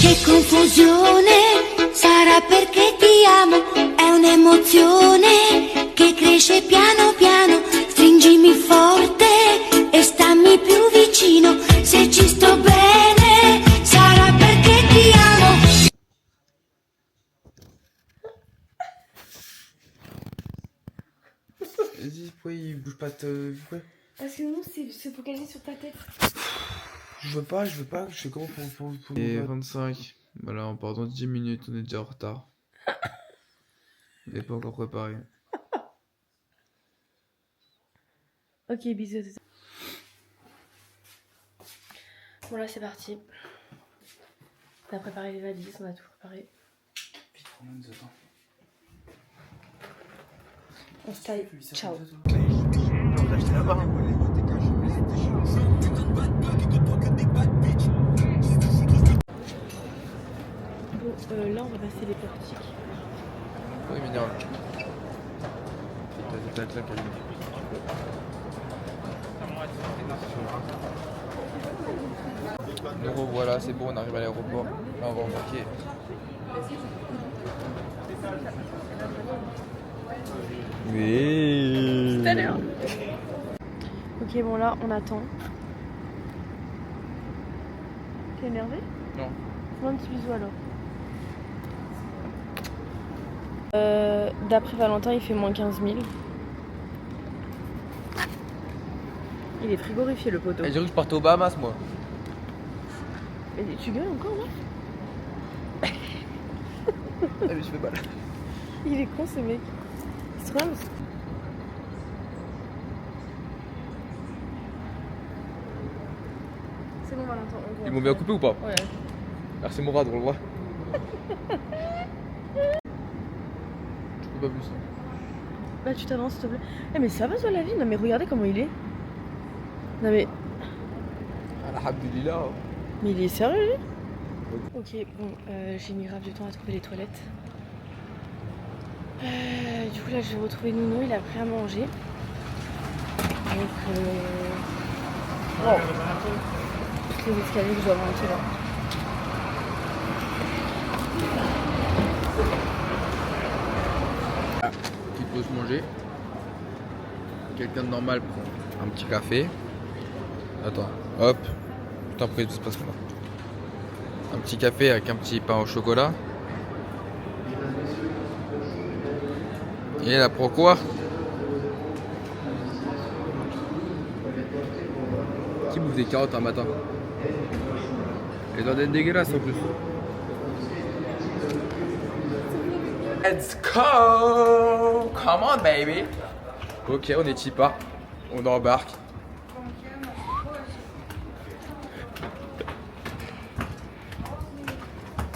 Che confusione, sarà perché ti amo, è un'emozione che cresce piano piano, stringimi forte e stammi più vicino, se ci sto bene, sarà perché ti amo. Vas-y, pourquoi il bouge pas pourquoi? Parce que nous, c'est focalisé sur ta tête. Je veux pas, je fais comment pour... Et 25, voilà, en part dans 10 minutes, on est déjà en retard. On n'est pas encore préparé. Ok, bisous. Bon là c'est parti. On a préparé les valises, on a tout préparé. Vite, Romain nous attend. On se taille, ciao. On l'a acheté là-bas. Bon, là on va passer les portiques. Oui, mignon. T'as la claque. Nous revoilà, c'est bon, on arrive à l'aéroport. Là, on va embarquer. Oui. Tout à l'heure. Ok, bon là on attend. T'es énervé? Non. Fais-moi un petit bisou alors. D'après Valentin, il fait moins 15 000. Il est frigorifié le poteau. Elle dirait que je partais aux Bahamas, moi. Mais tu gueules encore là? Ah, mais je fais mal. Il est con ce mec. Il se rame. C'est bon Valentin, on voit. Ils m'ont bien coupé ou pas? Ouais. Alors c'est mon rad, on le voit. Je peux pas plus. Bah tu t'avances s'il te plaît. Eh mais ça va toi la vie? Non mais regardez comment il est. Non mais... Alhamdulillah. Mais il est sérieux lui? Ok, bon, j'ai mis grave du temps à trouver les toilettes. Du coup là je vais retrouver Nounou, il a pris à manger. Donc wow. Toutes les escaliers que je dois monter là. Petite pause manger. Quelqu'un de normal prend un petit café. Attends, hop. Putain, après, tout se passe comment? Un petit café avec un petit pain au chocolat. Et elle prend quoi? Qui bouffe des carottes un matin? Elle doit être dégueulasse en plus. Let's go! Come on baby! Ok, on est Tipa. On embarque.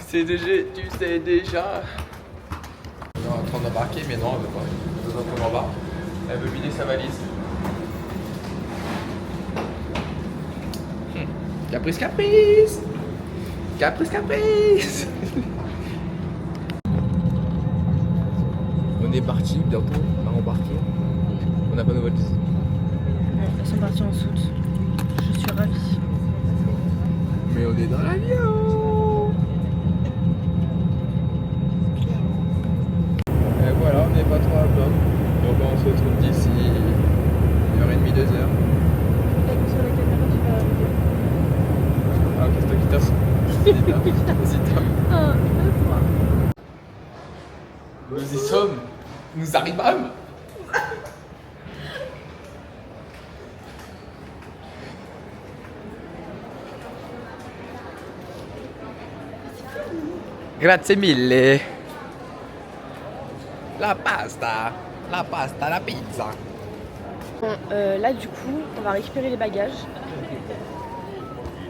CDG, tu sais déjà. On est en train d'embarquer, mais non, elle veut pas. Elle veut qu'on embarque. Elle veut vider sa valise. Caprice, caprice! Caprice, caprice! On est parti, bientôt, on va embarquer. On n'a pas nos valises. Elles sont parties en soute. Je suis ravie. Mais on est dans l'avion! Et voilà, on n'est pas trop à plaindre. Donc on se retrouve d'ici 1h30, 2h. Sur la caméra tu vas arriver. Ah, qu'est-ce que tu t'as? Vas-y, t'as. 1, 2, 3. Nous y sommes! Nous arrivons! Grazie mille! La pasta, la pizza. Bon, là du coup, on va récupérer les bagages.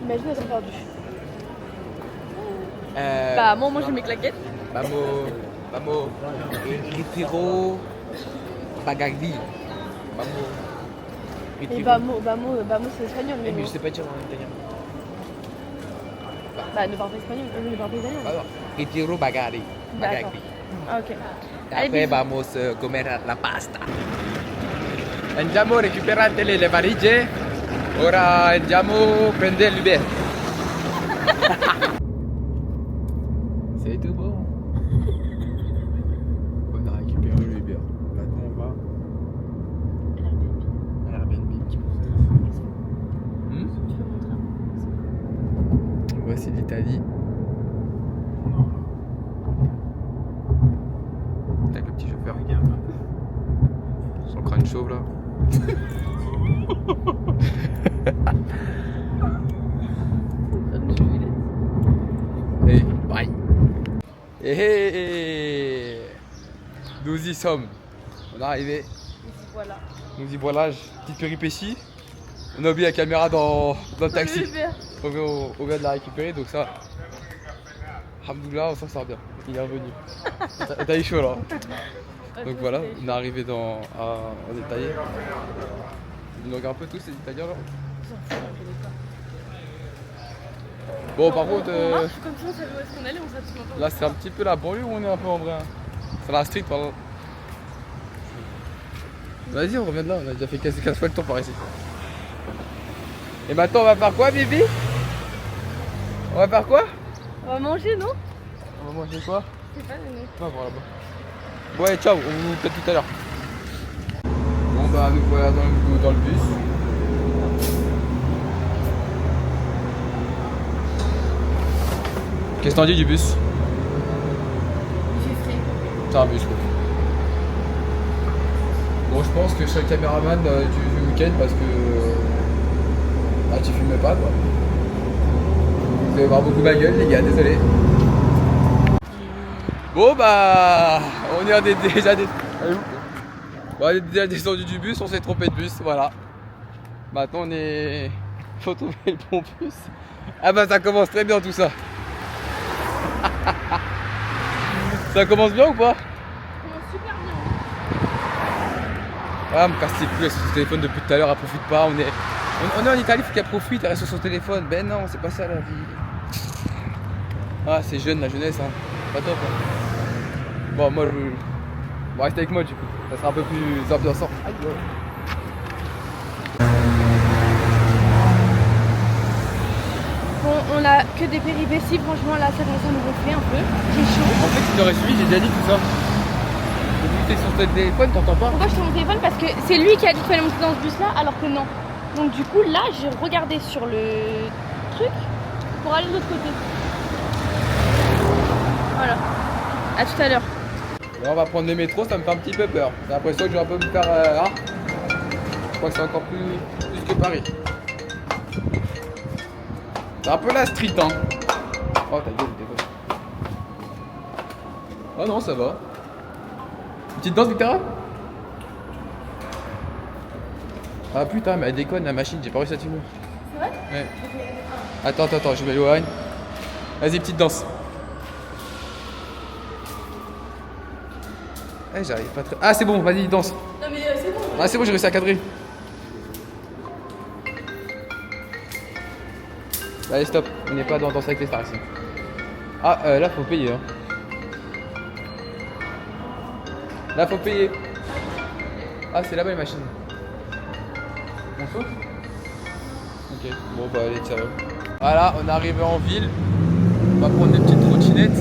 Imagine, elles sont perdues. Bah moi j'ai mes claquettes. Vamos, retiro bagagli. Et vamos c'est espagnol. Mais je sais pas dire en italien. Bah ne parle pas espagnol, ne parle pas italien. Retiro bagagli. D'accord. Ah, ok. Allez, Après bisous. vamos comer la pasta. Andiamo a recuperare le valigie. Ora andiamo a prendere l'Uber. tout bon. On a récupéré le Uber. Maintenant on va à l'Airbnb. Voici l'Italie. Avec le petit chauffeur. Son crâne chauve là. Hey, bye. Hey, nous y sommes. On est arrivé. Voilà. Nous y voilà. Petite péripétie. On a oublié la caméra dans le taxi. On vient de la récupérer, donc ça. Alhamdoulilah, on s'en sort bien. Il est revenu. T'as eu chaud là. Donc voilà, on est arrivé en Italie. Ils nous regardent un peu tous ces Italiens là. Bon, par contre, On marche comme si on savait où est-ce qu'on allait, on savait tout là c'est un petit peu la banlieue où on est un peu en vrai. C'est la street, pardon. Vas-y, on revient de là, on a déjà fait 15 fois le tour par ici. Et maintenant, on va faire quoi, Bibi? On va faire quoi? On va manger, non? On va manger quoi? Je sais pas, mais non. On va voir là-bas. Ouais, ciao, on vous fait tout à l'heure. Bon, bah, nous voilà dans le bus. Qu'est-ce que t'en dis du bus? J'ai frais. C'est un bus quoi. Bon, je pense que je serai le caméraman du week-end parce que bah, tu filmes pas quoi. Vous allez voir beaucoup ma gueule les gars, désolé. Bon bah on est déjà descendu du bus, on s'est trompé de bus, voilà. Maintenant on est... Faut trouver le bon bus. Ah bah ça commence très bien tout ça. Ça commence bien ou pas? Ça commence super bien. Ah, me casse les couilles sur son téléphone depuis tout à l'heure, elle profite pas. On est en Italie, faut qu'elle profite, elle reste sur son téléphone. Ben non, c'est pas ça la vie. Ah, c'est jeune, la jeunesse, hein. Pas top. Hein. Bon, moi, bon, reste avec moi du coup. Ça sera un peu plus ambiançant. Aïe, ouais. Bon, on a que des péripéties, franchement là ça commence à nous gonfler un peu. J'ai chaud. En fait, tu t'aurais suivi, j'ai déjà dit tout ça. T'es sur ton téléphone, t'entends pas? Pourquoi je suis sur mon téléphone? Parce que c'est lui qui a dit qu'il fallait monter dans ce bus là alors que non. Donc du coup là j'ai regardé sur le truc pour aller de l'autre côté. Voilà. À tout à l'heure. Là, on va prendre les métros, ça me fait un petit peu peur. J'ai l'impression que je vais un peu me faire... Je crois que c'est encore plus que Paris. C'est un peu la street, hein. Oh, ta gueule, t'es quoi? Oh non, ça va. Une petite danse, Victoria? Ah putain, mais elle déconne la machine, j'ai pas réussi à filmer. C'est vrai? Ouais. Attends, je m'éloigne. Vas-y, petite danse. Eh, j'arrive pas très... Ah, c'est bon, vas-y, danse. Non mais c'est bon. Ah, c'est bon, j'ai réussi à cadrer. Allez, stop, on n'est pas dans Danse avec les stars ici. Ah, là, faut payer. Hein. Là, faut payer. Ah, c'est là-bas les machines. On saute? Ok, bon, bah, allez, ciao. Voilà, on est arrivé en ville. On va prendre des petites trottinettes.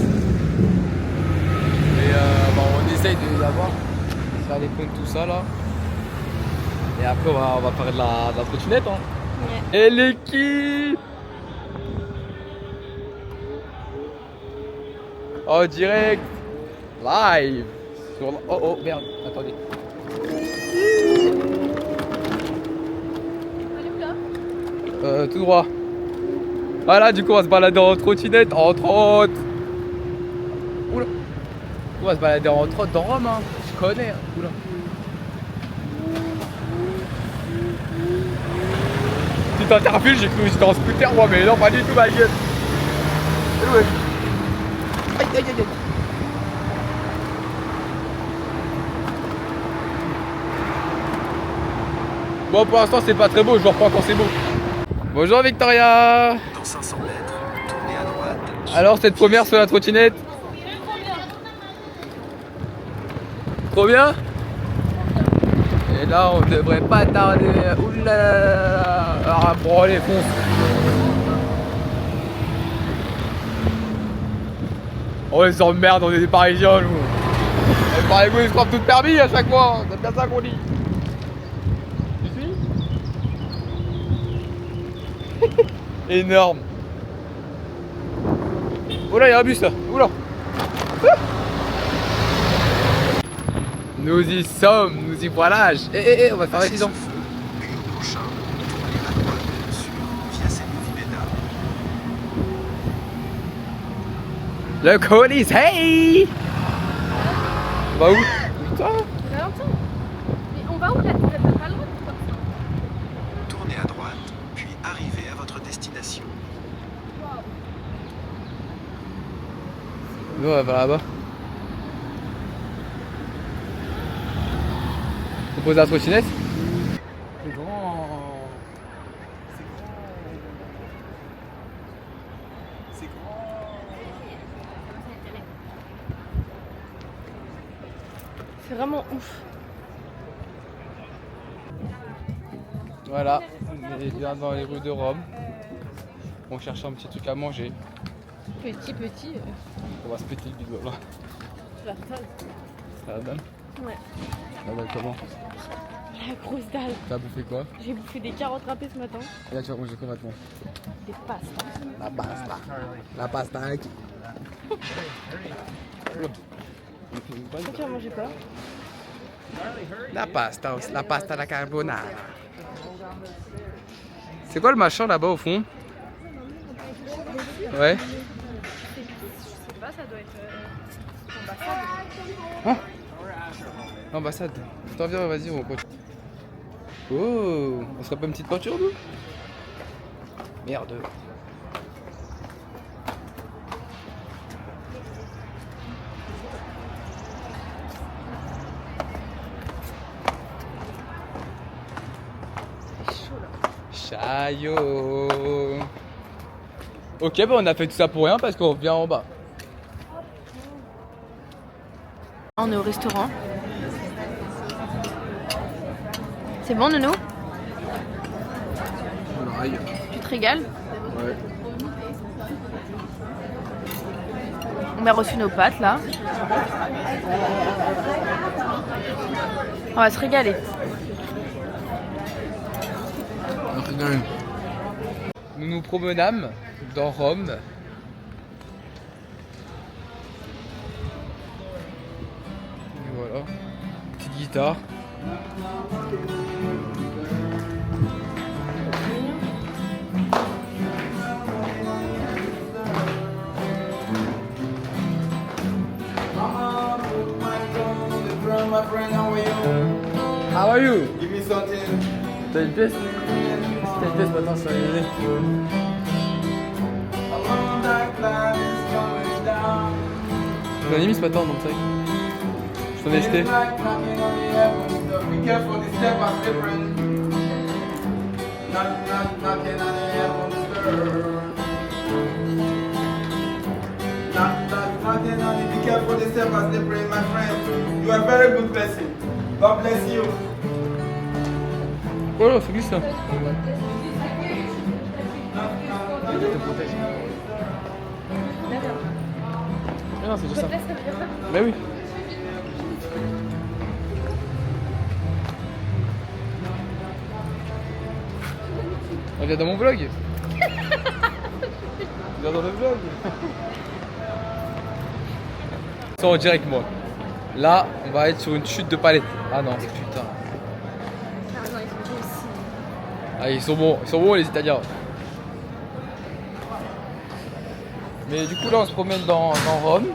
Et bah, on essaye de l'avoir. Faire les comptes, tout ça là. Et après, on va faire de la trottinette. Hein. Ouais. Et l'équipe! En direct, live sur la... Oh oh merde, attendez. Tout droit. Voilà, du coup on va se balader en trottinette, entre autres. Oula. On va se balader entre autres dans Rome, hein. Je connais. Hein. Oula. Petite interview, j'ai cru que j'étais en scooter moi, mais non, pas du tout ma gueule. Ouais. Aïe aïe aïe aïe. Bon pour l'instant c'est pas très beau, je reprends quand c'est beau. Bonjour Victoria. Dans 500 mètres, tournez à droite. Alors cette première sur la trottinette? Trop bien. Et là on devrait pas tarder. Oulala. Ah bon allez fonce. On les emmerde, on est des Parisiens, nous. Les Parisiens, ils se croient tout permis à chaque fois. C'est bien ça qu'on dit. Tu suis? Énorme. Oh là, il y a un bus là. Oula. Nous y sommes, nous y voilà. On va faire l'accident. Puis au prochain, tournez à droite sur Via Vimeda. Le Colisée. On va où? Putain. Valentin, mais on va où là? T'as pas le droit de faire ça. Tournez à droite, puis arrivez à votre destination. Nous, on va là-bas. On pose la trottinette. C'est grand. C'est grand. C'est vraiment ouf. Voilà, on est bien dans les rues de Rome. On cherche un petit truc à manger. Petit. On va se péter le bidon là. La dalle. Ça va bien? Ouais. Ça va comment? La grosse dalle. T'as bouffé quoi? J'ai bouffé des carottes râpées ce matin. Et là tu vas manger quoi maintenant? Des pastas. La pasta. La pasta avec. Toi, tu vas manger quoi? La pasta alla carbonara. C'est quoi le machin là-bas au fond? Ouais. Je sais pas, ça doit être ambassade. Hein? Ambassade. Attends, viens, vas-y, on continue. Oh, on serait pas une petite peinture nous? Merde. Chaillot. Ok, bah on a fait tout ça pour rien parce qu'on revient en bas. On est au restaurant. C'est bon, Nono? Tu te régales? Ouais. On a reçu nos pâtes là. On va se régaler. Nous nous promenâmes dans Rome. Et voilà. Petite guitare. How are you? Give me something. T'as une pièce? T'as une pièce maintenant sur les Along that cloud is coming down. J'en ai mis ce matin donc ça. Je t'en ai jeté. It's like knocking on the heaven's door. Be careful, the step are slippery. Knocking on the heaven's door. Knocking on it. Be careful, the step are slippery, my friend. You are a very good person. God bless you. Oh là, c'est glisse ça. Ah non, c'est juste ça. Bah oui. On vient dans mon vlog. On vient dans le vlog. Ça en direct moi. Là, on va être sur une chute de palette. Ah non, putain. Ah, ils sont bons les Italiens. Mais du coup là on se promène dans Rome.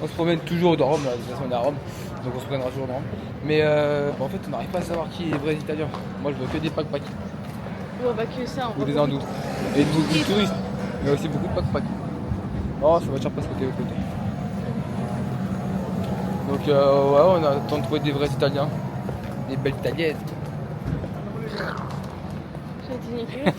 On se promène toujours dans Rome, là, de toute façon on est à Rome. Donc on se promènera toujours dans Rome. Mais en fait on n'arrive pas à savoir qui est les vrais Italiens. Moi je veux que des pack-pack. On va que ça. Ou des hindous. Et beaucoup de touristes. Mais aussi beaucoup de pack-pack. Oh, sa voiture passe côté au côté. Donc ouais, on a le temps de trouver des vrais Italiens. Des belles italiennes. J'ai dit nickel.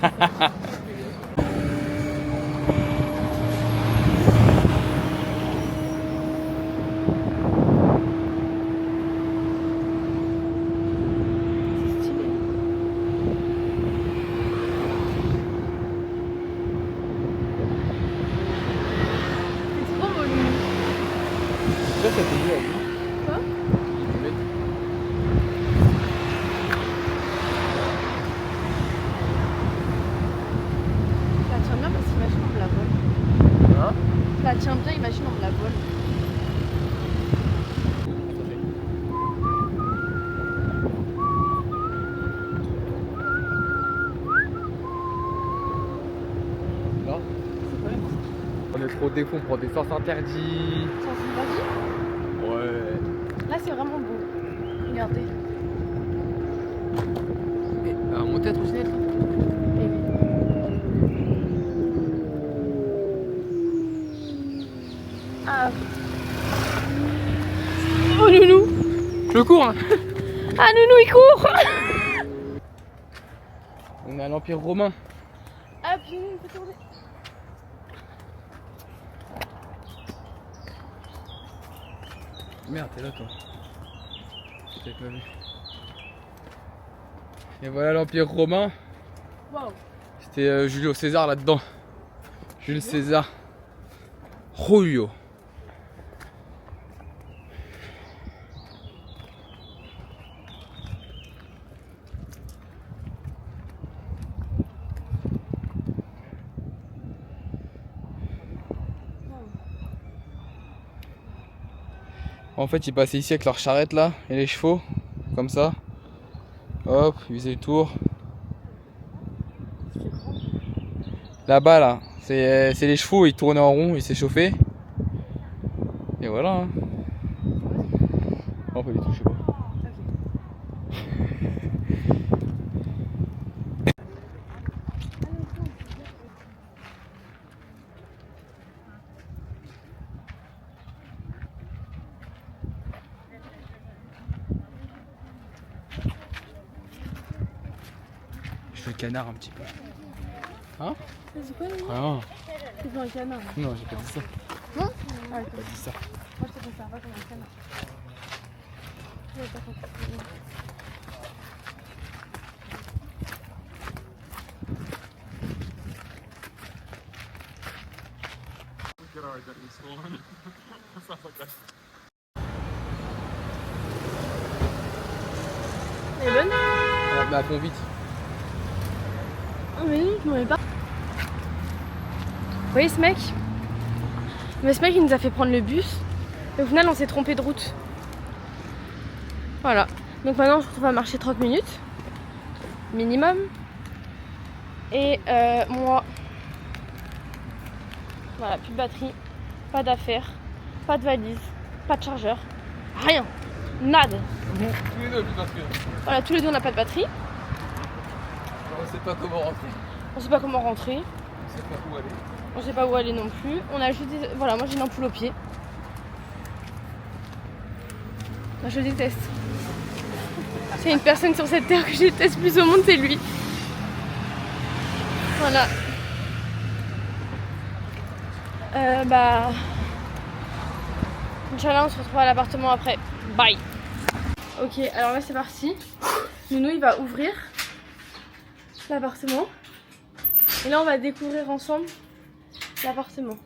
Ça te dit là. Quoi? Ça tient bien parce qu'imagine on me la vole. Hein? Ça tient bien, imagine on me la vole. Là? On est trop défaut, on prend des sens interdits. Sens interdit? Ouais. Là c'est vraiment beau. Regardez. Et monter à trottinette là? Eh oui. Ah. Oh Nounou. Je cours hein. Ah Nounou il court. On est à l'Empire romain. Ah puis Nounou il peut tourner. Merde, t'es là toi. T'as pas vu. Et voilà l'Empire romain. Waouh. C'était Julio César là-dedans. Jules César. Julio. En fait, ils passaient ici avec leur charrette là et les chevaux, comme ça. Hop, ils faisaient le tour. Là-bas là, c'est les chevaux, ils tournaient en rond, ils s'échauffaient. Et voilà. Hein. On peut les toucher pas. Je fais le canard un petit peu. Hein? C'est quoi Nounou? Ah C'est pour un canard. non, j'ai pas dit ça. Non? Ah, J'ai pas dit ça. moi je te conserve pas comme un canard. Je vais pas comprendre. Elle est bonne? Bah, fond vite. Oh mais non, je m'en vais pas. Vous voyez ce mec? Mais ce mec il nous a fait prendre le bus. Et au final on s'est trompé de route. Voilà. Donc maintenant on se retrouve à marcher 30 minutes. Minimum. Et moi. Voilà, plus de batterie. Pas d'affaires. Pas de valise. Pas de chargeur. Rien. Nada. Tous les deux, plus batterie. Voilà, tous les deux on n'a pas de batterie. On sait pas comment rentrer. On sait pas comment rentrer. On sait pas où aller. On sait pas où aller non plus. On a juste des... Voilà, moi j'ai une ampoule au pied. Moi je le déteste. C'est une personne sur cette terre que je déteste plus au monde, c'est lui. Voilà. Bah... Inch'Allah, on se retrouve à l'appartement après. Bye. Ok, alors là c'est parti. Nounou il va ouvrir l'appartement. Et là on va découvrir ensemble l'appartement.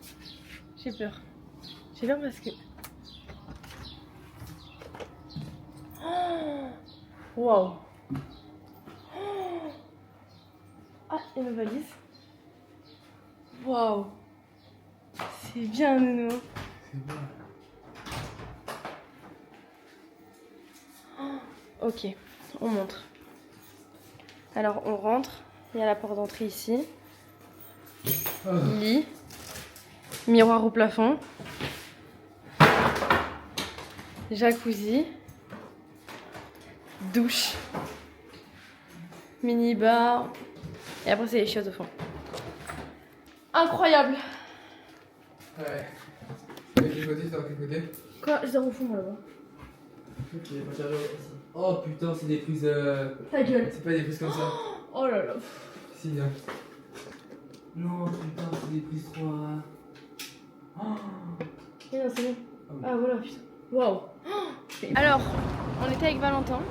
J'ai peur. J'ai peur parce que... Waouh. Ah, et ma valise. Waouh. C'est bien, Nounou. C'est bien. Ok, on montre. Alors on rentre, il y a la porte d'entrée ici. Lit. Miroir au plafond. Jacuzzi. Douche. Mini-bar. Et après c'est les chiottes au fond. Incroyable. Ouais. J'ai choisi, c'est dans quel côté? Quoi? Je dors au fond moi là-bas. Ok, pas chargé aussi. Oh putain, c'est des prises. Ta gueule. C'est pas des prises comme ça. Oh là là. Si, hein. Non, putain, c'est des prises 3. Oh. Eh non, c'est bon. Ah oui. Ah voilà, putain. Waouh. Alors, on était avec Valentin.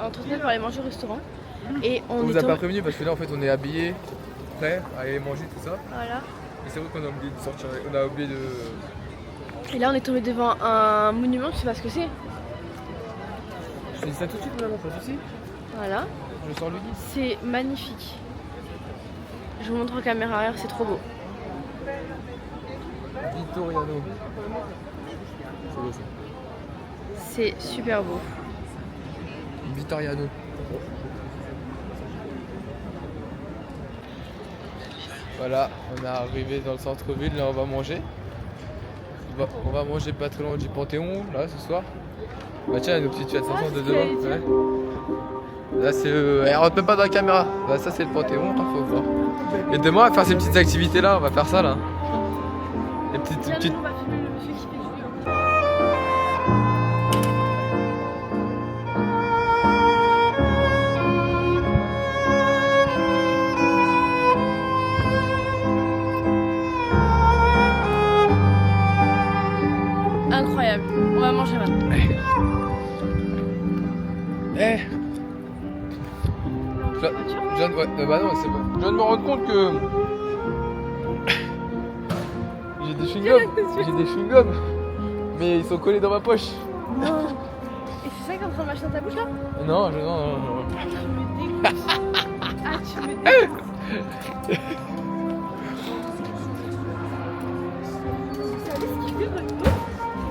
En trottinette pour aller manger au restaurant. Et On on vous est a tombé... pas prévenu parce que là en fait on est habillés, prêts à aller manger tout ça. Voilà. Et c'est vrai qu'on a oublié de sortir, on a oublié Et là on est tombé devant un monument, tu sais pas ce que c'est? Je te dis ça tout de suite, maman, pas de soucis. Voilà. Je sors le guide. C'est magnifique. Je vous montre en caméra arrière, c'est trop beau. Vittoriano. C'est beau ça. C'est super beau. Vittoriano. Voilà, on est arrivé dans le centre-ville, là on va manger. On va manger pas très loin du Panthéon, là, ce soir. Bah tiens, nos petites attention de devant. Ouais. Là c'est... elle rentre même pas dans la caméra. Là, ça c'est le Panthéon, il faut voir. Et demain on va faire ces petites activités là, on va faire ça là. Les petites... On va filmer le monsieur qui fait du vélo. Incroyable. On va manger maintenant. Eh je viens de... ouais, bah non, c'est bon. Je viens de me rendre compte que... j'ai des chewing-gums. Mais ils sont collés dans ma poche. Non. Et c'est ça qui est en train de marcher dans ta bouche là? Non, non. Ah, tu me dégoûtes. Vous savez ce qu'il fait maintenant?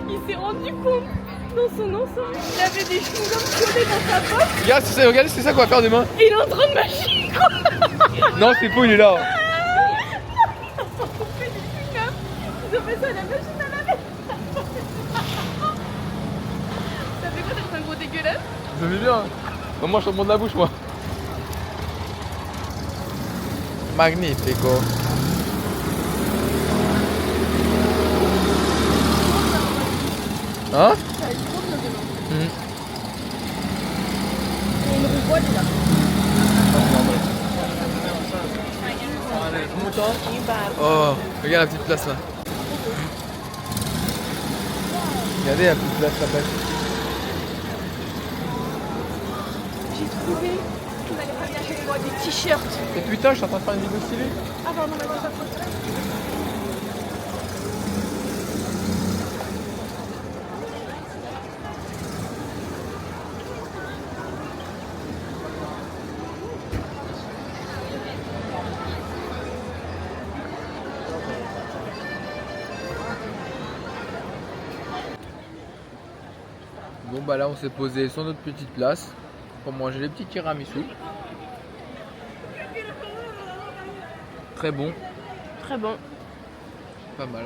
Il s'est rendu compte dans son ensemble qu'il avait des chewing-gums collés dans sa poche Regardez, c'est ça qu'on va faire demain. et il est en train de mâcher quoi. Non, c'est faux, il est là. On fait des chewing-gums. Ils ont fait ça à la machine à laver. Ça fait quoi d'être un gros dégueulasse? Ça fait bien. Moi, je te remonte la bouche, moi. Magnifico. Hein? Ça va être trop bien demain. Il y a une roue poêle là. Oh, regarde la petite place là. Regardez la petite place là-bas. J'ai trouvé qu'on allait pas bien chez moi des t-shirts. Et putain, je suis en train de faire une vidéo stylée. Ah pardon, mais c'est pas trop. Bon bah là on s'est posé sur notre petite place pour manger les petits tiramisu. Très bon, Très bon. pas mal.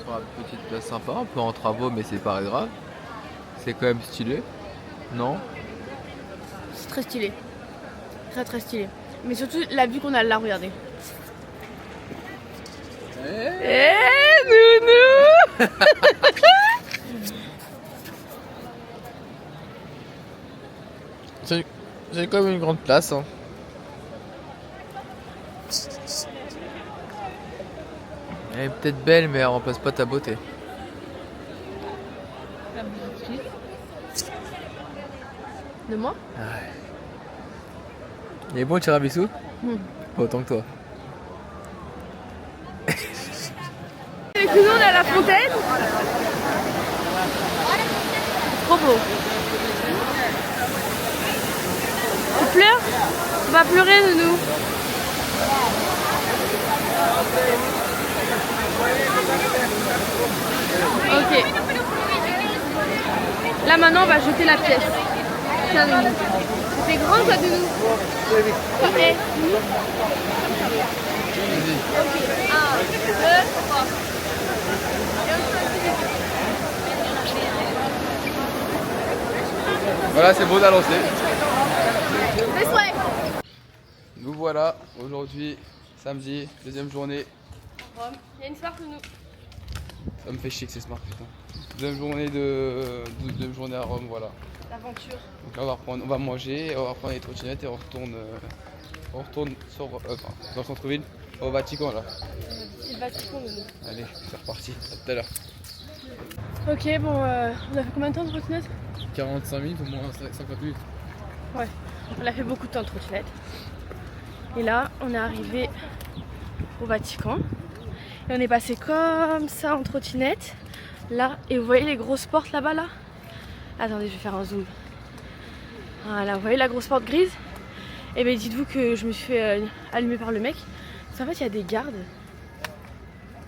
Sur la petite place sympa, un peu en travaux mais c'est pas grave. C'est quand même stylé, non? C'est très stylé. Très très stylé. Mais surtout la vue qu'on a là, regardez. Eh nounou. C'est quand même une grande place. Hein. Elle est peut-être belle mais elle remplace pas ta beauté. De moi? Il est bon le tiramisu? Pas autant que toi. Avec nous on est à la fontaine. Trop beau. Tu pleures? On va pleurer nounou. Ok. Là maintenant on va jeter la pièce. Tiens nounou. C'est grand quoi nounou? Ok. Ok. 1, 2, 3. Voilà, c'est beau d'annoncer. Les souhaits. Nous voilà, aujourd'hui, samedi, deuxième journée. Rome. Il y a une smart nounou. Ça me fait chier que c'est smart, putain. Deuxième journée à Rome, voilà. L'aventure. Donc là, on va manger, on va prendre les trottinettes et on retourne sur, dans le centre-ville, au Vatican là. C'est le Vatican nounou. Allez, c'est reparti, à tout à l'heure. Ok, bon, on a fait combien de temps de trottinette? 45 minutes, au moins 50 minutes. Ouais, on a fait beaucoup de temps de trottinette. Et là, on est arrivé au Vatican. Et on est passé comme ça en trottinette. Là, et vous voyez les grosses portes là-bas là? Attendez, je vais faire un zoom. Voilà, vous voyez la grosse porte grise? Et bien dites-vous que je me suis fait allumer par le mec. Parce qu'en fait il y a des gardes.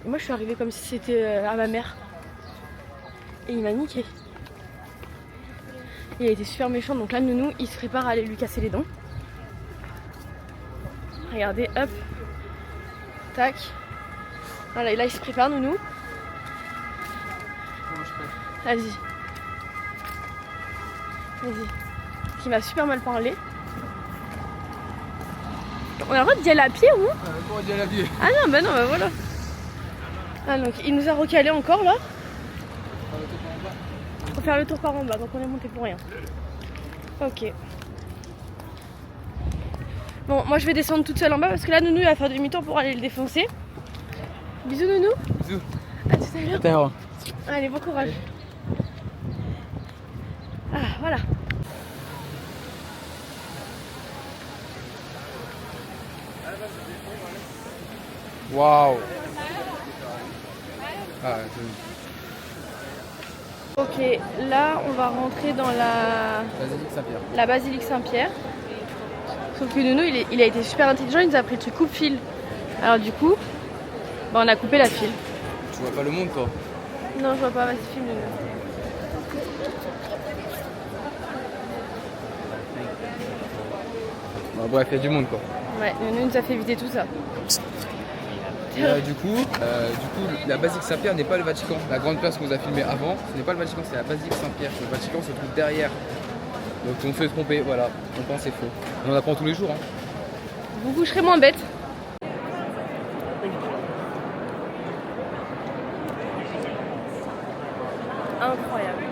Et moi je suis arrivée comme si c'était à ma mère. Et il m'a niqué. Il a été super méchant, donc là le nounou il se prépare à aller lui casser les dents. Regardez, hop. Tac. Voilà, et là il se prépare nounou. Vas-y. Vas-y. Qui m'a super mal parlé. On a le droit d'y aller à pied ou non? Comment dire la vie? Ah non, bah non, bah voilà. Ah donc il nous a recalé encore là. Faut faire le tour par en bas, donc on est monté pour rien. Ok. Bon, moi je vais descendre toute seule en bas parce que là Nounou il va faire demi-tour pour aller le défoncer. Bisous Nounou. Bisous. À tout à l'heure. Attends. Allez, bon courage. Ah, voilà. Waouh. Ah, Ok, là on va rentrer dans Basilique Saint-Pierre. la basilique Saint-Pierre. Sauf que Nounou il a été super intelligent, il nous a pris le truc coupe-fil. Alors du coup, bah, on a coupé la file. Tu vois pas le monde toi? Non, je vois pas, vas-y filme Nounou. Bon, bref, il y a du monde quoi. Ouais, Nounou nous a fait éviter tout ça. Et, du coup, la basilique Saint-Pierre n'est pas le Vatican. La grande place qu'on vous a filmé avant, ce n'est pas le Vatican, c'est la basilique Saint-Pierre. Le Vatican se trouve derrière. Donc on se fait tromper, voilà. On pense que c'est faux. On en apprend tous les jours. Hein. Vous coucherez moins bête. Incroyable.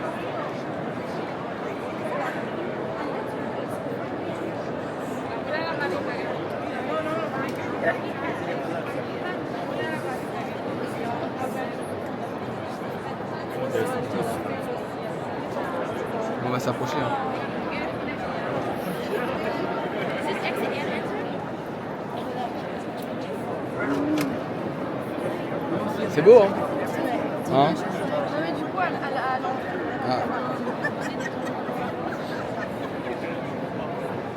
On va s'approcher. Hein. C'est beau, hein? Hein? Non mais du coup à l'entrée. Ah.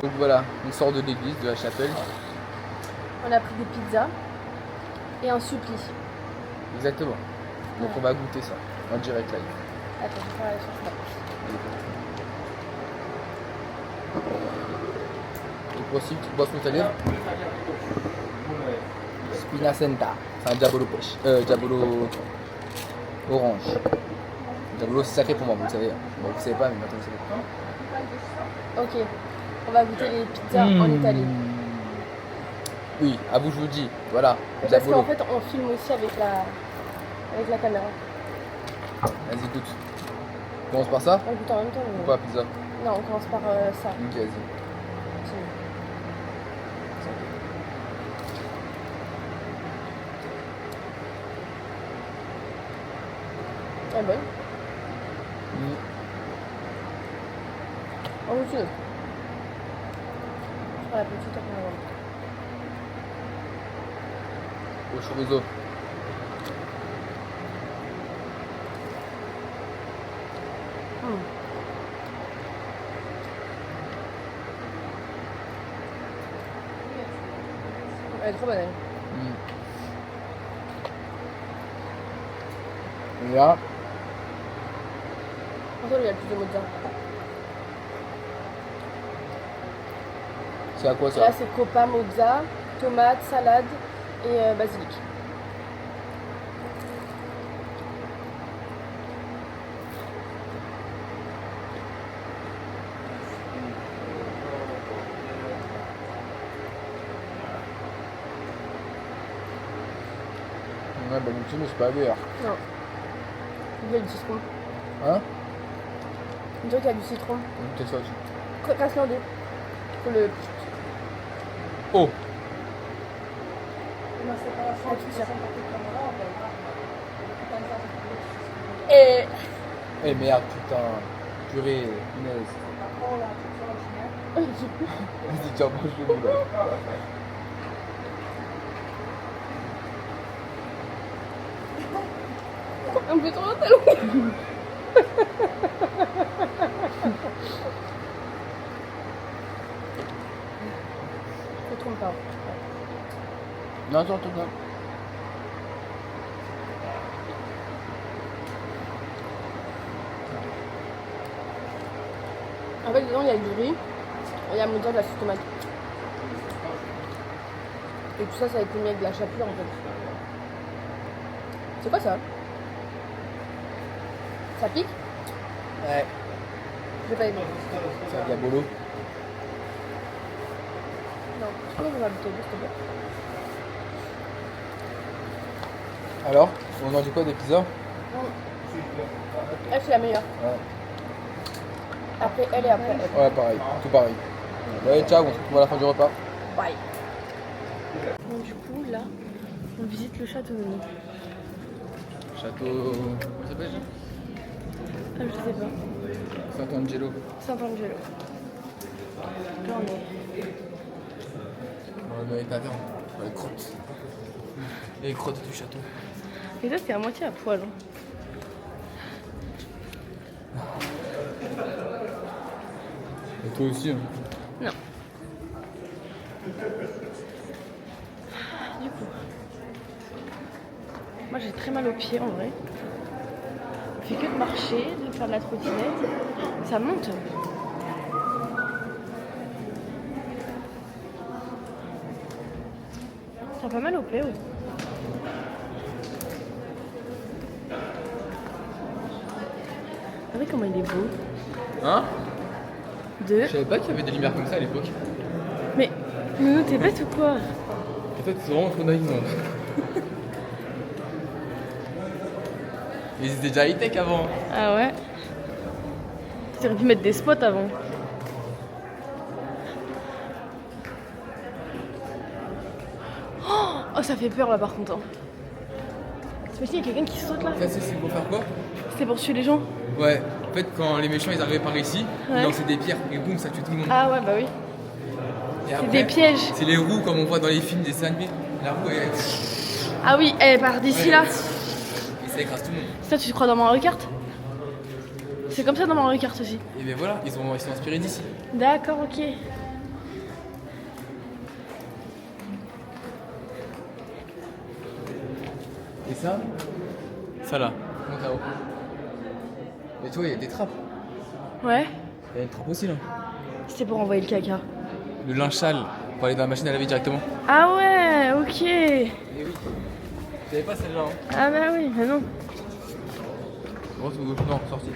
Donc voilà, on sort de l'église, de la chapelle. On a pris des pizzas et un suppli. Exactement. Donc on va goûter ça en direct live. Attends, je vais faire la sauce là. Le prochain, tu bois italien. Spinacenta. C'est un diabolo pêche. Diabolo orange. Diabolo c'est sacré pour moi, vous le savez. Bon, vous savez pas, mais maintenant vous savez. Ok, on va goûter les pizzas en Italie. Oui, à vous je vous dis. Voilà. Parce Diabolo. qu'en fait on filme aussi avec la caméra. Vas-y, goûte. On commence par ça On goûte en même temps. ou pas pizza? Non, on commence par ça. Ok, vas-y. Elle est bonne. On goûte une autre. Je prends la petite après la grande. Au chorizo. Elle est trop bonne elle. Et là, Pourtant il y a plus de mozza. c'est à quoi Et ça? là c'est copa, mozza, tomate, salade et basilic. Ouais, bah le mais c'est pas vert. Non. Il y a du citron. Hein? On dirait qu'il y a du citron. Goûtez ça aussi. Casse-le en deux. Faut le... Oh! Ah, tu tires. Et... Eh merde, putain. Purée, punaise. Vas-y, tiens, mange-le là. Un peu trop talon. Je trompe pas. Non, attends. En fait, dedans, il y a du riz et il y a de la sauce tomate. Et tout ça, ça a été mis avec de la chapelure en fait. C'est quoi ça? Ça pique? Ouais. J'ai pas aimé. C'est un diabolo. Non, tu peux ouvrir la bouteille d'eau, s'il te plaît? Alors, on en dit quoi des pizzas? Elle, c'est la meilleure. Ouais. Après elle et après elle. Ouais, pareil, tout pareil. Ouais, ciao, on se retrouve à la fin du repas. Bye. Bon, du coup, là, on visite le château. Château. Comment ça s'appelle déjà? Ah, je sais pas. Sant'Angelo. Sant'Angelo. Là, on est. On va dans les tavernes. Les crottes. Les crottes du château. Et toi, t'es à moitié à poil. Hein. Et toi aussi, hein. Non. Du coup, moi j'ai très mal aux pieds en vrai. On fait que de marcher, de faire de la trottinette. Ça monte. T'as pas mal aux pieds, ouais. Regardez comment il est beau. Hein? Deux. Je savais pas qu'il y avait des lumières comme ça à l'époque. Mais, Nounou, t'es bête ou quoi? En fait, c'est vraiment trop naïf, moi. Ils étaient déjà high-tech avant. Ah ouais? T'aurais pu mettre des spots avant. Oh, ça fait peur là par contre. Hein. T'imagines, il y a quelqu'un qui saute là? Ça, c'est pour faire quoi? C'était pour tuer les gens? Ouais, en fait, quand les méchants ils arrivaient par ici, Ouais. ils lançaient des pierres et boum, ça tue tout le monde. Ah ouais, bah oui. Et C'est après, des pièges. C'est les roues comme on voit dans les films des dessins animés. La roue, elle. Ah oui, elle part d'ici Ouais. là. Et ça écrase tout le monde. Ça, tu te crois dans Mario Kart? C'est comme ça dans Mario Kart aussi. Et ben voilà, ils sont inspirés d'ici. D'accord, ok. Et ça? Ça là, monte là-haut. Mais tu vois, il y a des trappes. Ouais, Il y a une trappe aussi là. c'était pour envoyer le caca. Le linge sale, pour aller dans la machine à laver directement. Ah ouais, ok. Et oui. Tu savais pas celle-là, hein? Ah bah oui, mais non. Grosse ou non, sorti.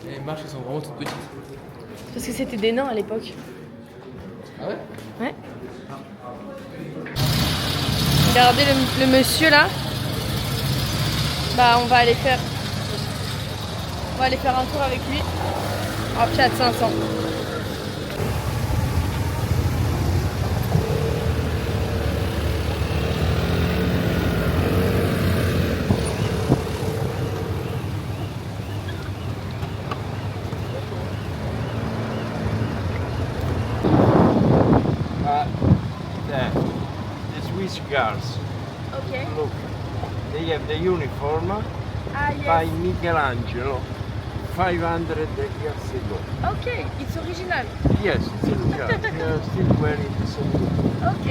Et les marches, elles sont vraiment toutes petites. Parce que c'était des nains à l'époque. Ah ouais? Ouais. Regardez le monsieur là. Bah on va aller faire un tour avec lui. En Fiat 500. There, the Swiss girls. Ok. Look, they have the uniform Ah by yes. Michelangelo 500 years ago. Ok, it's original. Yes, still wearing the same. Ok.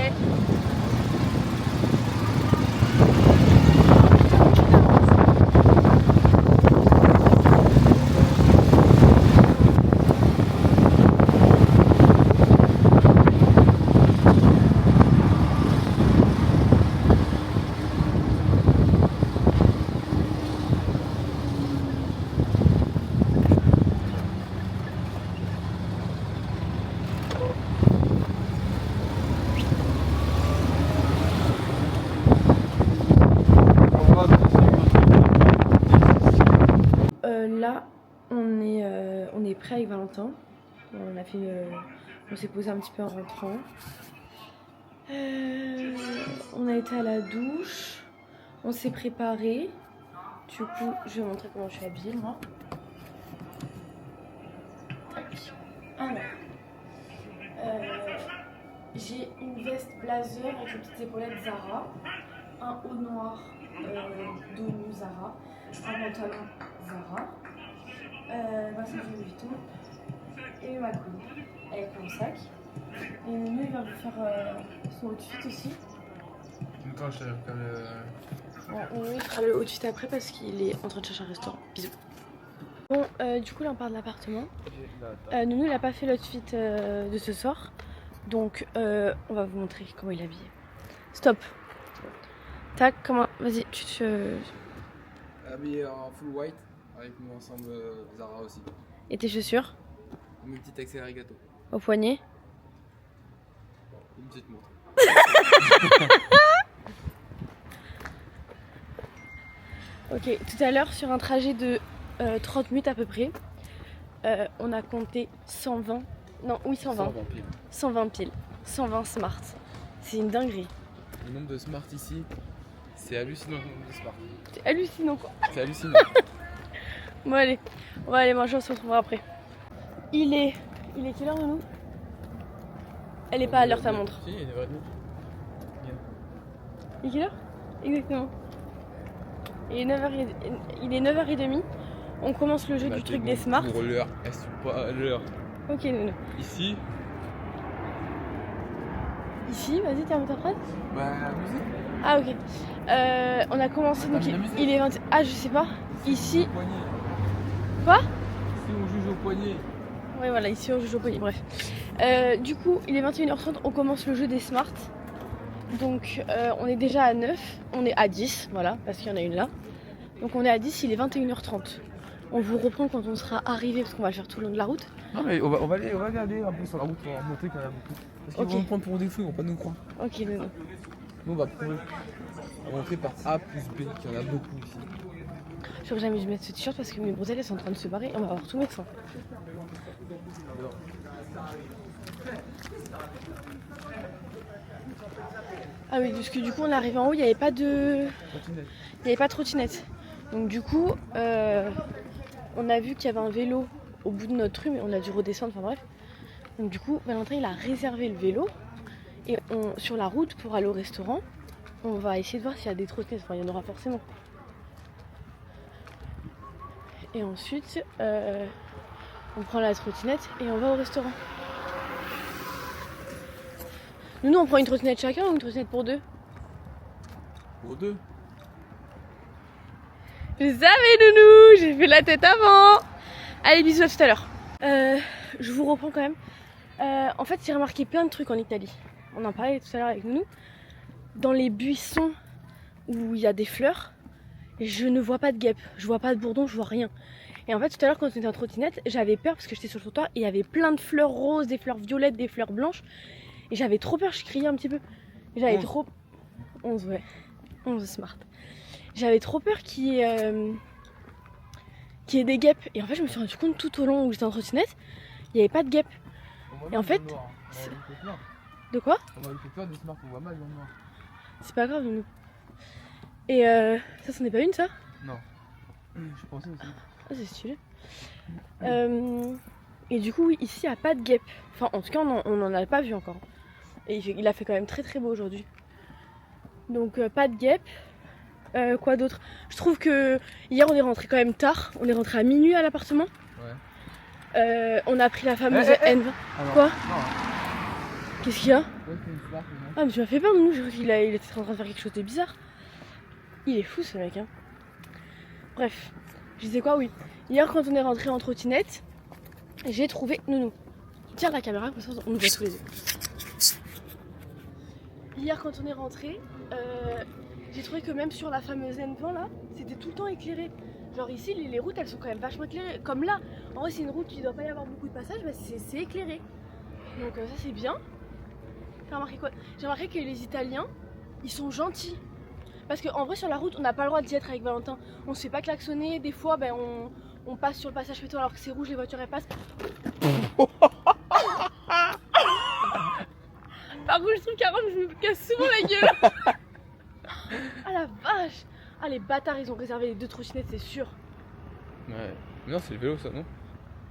Là, on est prêt avec Valentin. On s'est posé un petit peu en rentrant. On a été à la douche. On s'est préparé. Du coup, je vais vous montrer comment je suis habillée, moi. Tac. Alors, j'ai une veste blazer avec les petites épaulettes Zara, un haut noir dos nu Zara, un pantalon Zara, ma ceinture Louis Vuitton et ma couille avec mon sac. Et Nounou il va vous faire son outfit aussi. Quand je Nounou il fera le outfit après parce qu'il est en train de chercher un restaurant. Bisous. Bon, du coup là on part de l'appartement. Nounou il a pas fait l'outfit de ce soir. Donc on va vous montrer comment il est habillé. Stop. Tac, comment. Vas-y, tu te. habillé en full white avec mon ensemble Zara aussi. Et tes chaussures? Mes petits accessoires gâteaux. Au poignet? Une petite montre. Ok, tout à l'heure sur un trajet de 30 minutes à peu près, on a compté 120. Non, oui, 120. 120 piles. 120 piles. 120 smart. C'est une dinguerie. Le nombre de smart ici, c'est hallucinant le nombre de smart. C'est hallucinant quoi. C'est hallucinant. Bon allez, on va aller manger, on se retrouvera après. Il est quelle heure Nounou? Elle est pas à l'heure ta montre. Si, il est 9h30. Il est quelle heure? Exactement. Il est 9h30. On commence le jeu du truc des smart. Pour l'heure, est-ce pas l'heure? Ok Nounou. Ici, Ici, vas-y, termine ta phrase. bah la musique. Ah ok. On a commencé, donc il est 20... Ah je sais pas. Ici... Au poignet. Quoi? Ici on juge au poignet. Ouais voilà, ici on joue au poignet, bref. Du coup, il est 21h30, on commence le jeu des smart. Donc on est déjà à 9, on est à 10, voilà, parce qu'il y en a une là. Donc on est à 10, il est 21h30. On vous reprend quand on sera arrivé, parce qu'on va le faire tout le long de la route. Non mais on va regarder un peu sur la route pour leur montrer qu'il y en a beaucoup. Parce qu'ils vont nous prendre pour des fous, ils vont pas nous croire. Ok, non. Nous on va prouver. On va montrer par A plus B qu'il y en a beaucoup ici. J'aurais jamais dû mettre ce t-shirt parce que mes bretelles elles sont en train de se barrer, on va avoir tout médecin. Ah oui, parce que du coup on est arrivé en haut, il n'y avait pas de... Il n'y avait pas de trottinette. Donc du coup, on a vu qu'il y avait un vélo au bout de notre rue, mais on a dû redescendre, enfin bref. Donc du coup, Valentin il a réservé le vélo. Et sur la route pour aller au restaurant, on va essayer de voir s'il y a des trottinettes, enfin il y en aura forcément. Et ensuite, on prend la trottinette et on va au restaurant. Nous, on prend une trottinette chacun ou une trottinette pour deux? Pour deux. Je savais, Nounou, j'ai fait la tête avant. Allez, bisous, à tout à l'heure. Je vous reprends quand même. En fait, j'ai remarqué plein de trucs en Italie. On en parlait tout à l'heure avec Nounou. Dans les buissons où il y a des fleurs, je ne vois pas de guêpes, je vois pas de bourdons, je vois rien. Et en fait, tout à l'heure, quand on était en trottinette, j'avais peur parce que j'étais sur le trottoir et il y avait plein de fleurs roses, des fleurs violettes, des fleurs blanches. Et j'avais trop peur, je criais un petit peu. J'avais trop... 11, ouais. 11 smart. J'avais trop peur qu'il y ait des guêpes. Et en fait, je me suis rendu compte tout au long où j'étais en trottinette, il n'y avait pas de guêpes. Et en fait... De quoi? On va fait peur des smart, on voit mal dans le noir. C'est pas grave, nous. Et ça, c'en est pas une, ça? Non. Je pensais aussi. Ah, c'est stylé. Et du coup, oui, ici, il n'y a pas de guêpes. Enfin, en tout cas, on n'en a pas vu encore. Et il a fait quand même très très beau aujourd'hui. Donc, pas de guêpes. Quoi d'autre? Je trouve que hier, on est rentré quand même tard. On est rentré à minuit à l'appartement. Ouais. On a pris la fameuse N20. Quoi? Non. Qu'est-ce qu'il y a? Ouais, c'est une smart, non. Ah, mais tu m'as fait peur, nous. J'ai cru qu'il était en train de faire quelque chose de bizarre. Il est fou, ce mec, hein. Bref, je disais quoi? Oui. Hier, quand on est rentré en trottinette, j'ai trouvé Nounou. Tiens la caméra, comme ça on nous voit tous les deux. Hier, quand on est rentré, j'ai trouvé que même sur la fameuse N20 là, c'était tout le temps éclairé. Genre ici, les routes elles sont quand même vachement éclairées. Comme là, en vrai, c'est une route qui ne doit pas y avoir beaucoup de passages, bah, c'est éclairé. Donc ça, c'est bien. J'ai remarqué quoi? J'ai remarqué que les Italiens, ils sont gentils. Parce qu'en vrai, sur la route, on n'a pas le droit d'y être avec Valentin. On se fait pas klaxonner. Des fois, ben, on passe sur le passage piéton alors que c'est rouge, les voitures elles passent. Par contre, je trouve qu'avant, je me casse souvent la gueule. Ah la vache. Ah, les bâtards, ils ont réservé les deux trottinettes, c'est sûr. Ouais. Mais non, c'est le vélo ça, non?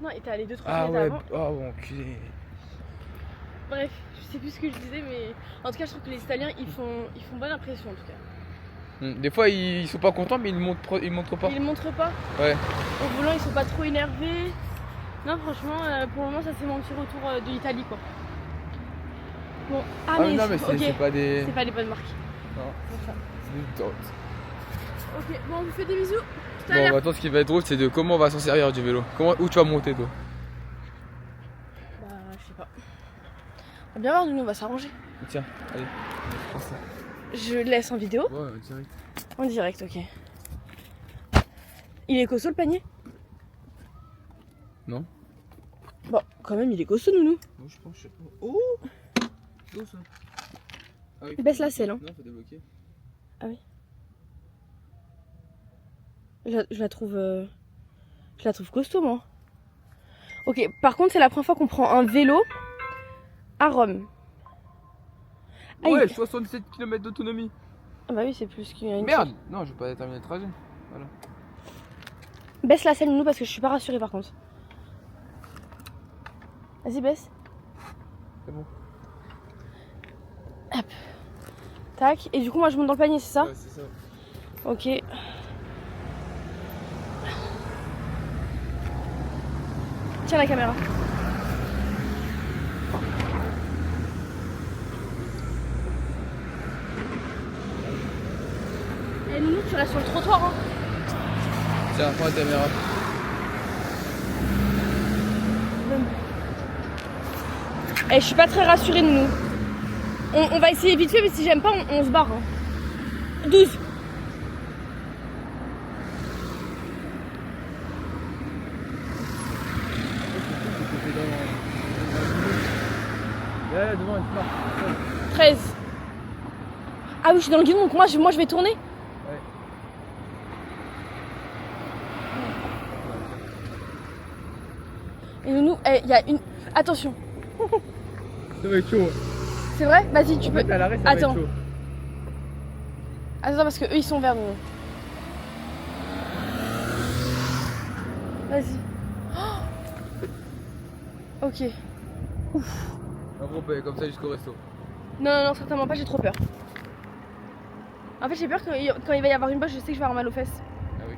Non, et t'as les deux trottinettes Ah ouais, avant. oh enculé. Bref, je sais plus ce que je disais, mais en tout cas, je trouve que les Italiens ils font bonne impression en tout cas. Des fois, ils sont pas contents, mais ils montrent pas. Ils montrent pas. Ouais. Au volant, ils sont pas trop énervés. Non, franchement, pour le moment, ça c'est mon petit retour de l'Italie quoi. Bon, mais non, mais ok. c'est pas des. C'est pas les bonnes marques. Non. C'est ça. C'est des dots. Ok, bon, on vous fait des bisous. Tout à Bon, l'heure. maintenant, ce qui va être drôle, c'est de comment on va s'en servir du vélo. Où tu vas monter, toi? Bah, je sais pas. On va bien voir, nous, on va s'arranger. Tiens, allez. Prends ça. Je laisse en vidéo. Ouais, direct. En direct, ok. Il est costaud le panier? Non? Bon, quand même, il est costaud, nounou. Non, je pense, je sais pas. Oh! C'est où ça? Ah oui. Baisse la selle, hein. Non, faut débloquer. Ah oui. Je la trouve costaud, moi. Ok, par contre, c'est la première fois qu'on prend un vélo à Rome. Ah, Ouais, il- 67 km d'autonomie. Ah bah oui, c'est plus qu'une... Merde! Non, je vais pas terminer le trajet. Voilà. Baisse la selle, nous, parce que je suis pas rassurée, par contre. Vas-y, baisse. C'est bon. Hop. Tac. Et du coup, moi, je monte dans le panier, c'est ça? Ouais, c'est ça. Ok. Tiens la caméra. Et nous, tu restes sur le trottoir, hein. Tiens, prends la caméra. Eh, je suis pas très rassurée, nous. On va essayer vite fait, mais si j'aime pas, on se barre. Hein. 12. Là, devant, elle part. 13. Ah oui, je suis dans le guidon, donc moi je vais tourner. Ouais. Et nous, il y a une... Attention. Ça va être chaud. C'est vrai? Vas-y, tu En peux... fait, à l'arrêt, ça Attends. va être chaud. Attends, parce que eux, ils sont vers nous. Vas-y. Oh, ok. En gros, on peut aller comme ça jusqu'au resto. Non, certainement pas, j'ai trop peur. En fait, j'ai peur quand il va y avoir une bosse, je sais que je vais avoir mal aux fesses. Ah oui.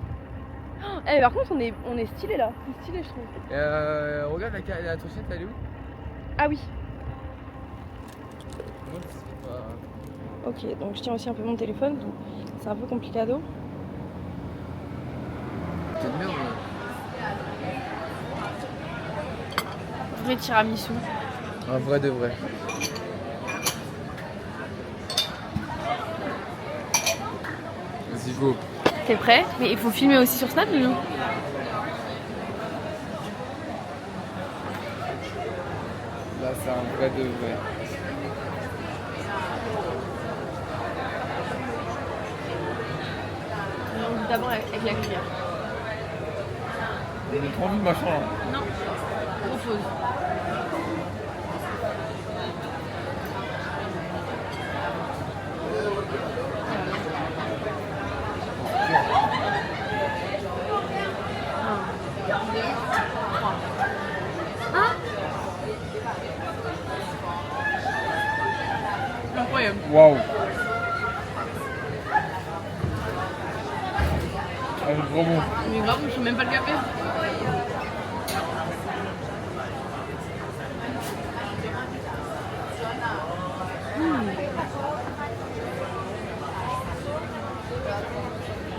Oh, eh, par contre, on est stylé là. C'est stylé, je trouve. Regarde la trottinette, elle est où? Ah oui. Moi, c'est pas... Ok, donc je tiens aussi un peu mon téléphone, donc c'est un peu complicado. C'est une merde. Vrai tiramisu. Un vrai de vrai. Vas-y, go. T'es prêt? Mais il faut filmer aussi sur Snap, nous. Là, c'est un vrai de vrai. On dit d'abord avec la cuillère. Il est trop envie de machin là. Non, trop fausse. Incroyable. Waouh. Ah, c'est trop bon. Mais grave, je fais même pas le café.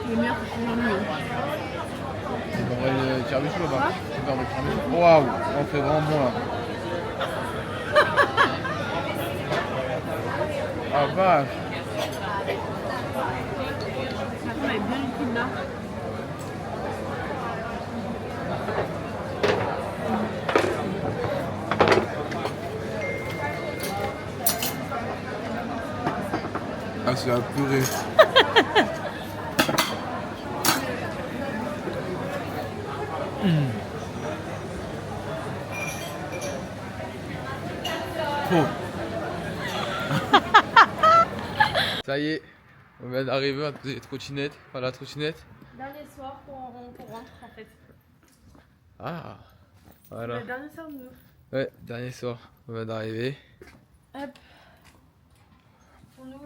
Le meilleur que je suis jamais eu. C'est un vrai tiramisu là-bas. C'est un vrai tiramisu. Waouh, on fait vraiment bon là. Ah vache. La elle est bien liquide là. Ah, c'est la purée. Oh. Ça y est, on vient d'arriver à poser les trottinettes. Enfin, la trottinette. Dernier soir qu'on rentre en fait. Ah, voilà. Le dernier soir, nous. Ouais, dernier soir, on vient d'arriver. Hop. Pour nous,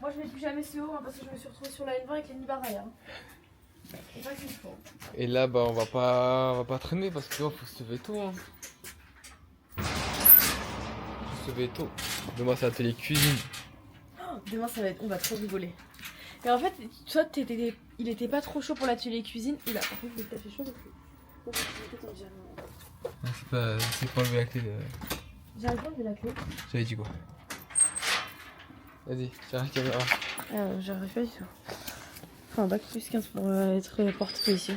moi je mets plus jamais ce haut hein, parce que je me suis retrouvée sur la N20 avec les Nibaraya. C'est pas qu'il faut. Et là, bah, on va pas traîner parce que là, faut se lever tôt. Hein. Faut se lever tôt. Demain, c'est l'atelier cuisine. Oh, demain, on va trop rigoler. Mais en fait, toi, il était pas trop chaud pour l'atelier cuisine. Oula, par contre, il fait chaud depuis. C'est pas enlever la clé. J'arrive pas à enlever la clé. J'avais dit quoi? Vas-y, tiens la caméra. J'arrive pas du tout. Enfin, bac plus 15 pour être porté ici.